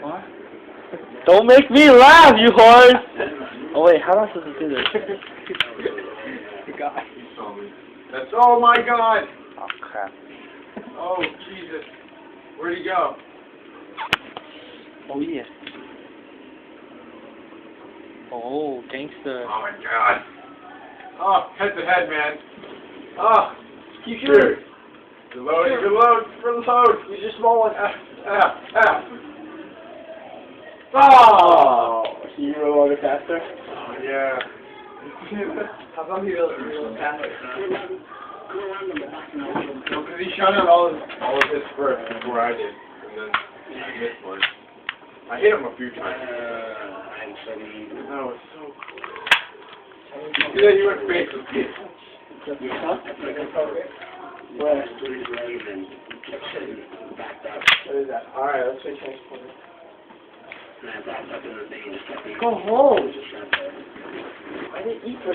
What? Don't make me laugh, you horse! Oh wait, how am I supposed to do this? God. That's oh my God! Oh crap. Oh Jesus! Where'd he go? Oh yeah. Oh, gangster. Oh my God! Oh, head to head, man. Oh, keep shooting. Good load, good load, for the load. Use your small one. Oh! Can you roll it faster? Oh yeah. How come you roll it faster? No, because he shot out all of his first before I did, and then he missed one. I hit him a few times. No, it's so cool. See that you went face with me. Huh? Where? What is that? Alright, let's switch transporter. Go home! I didn't eat for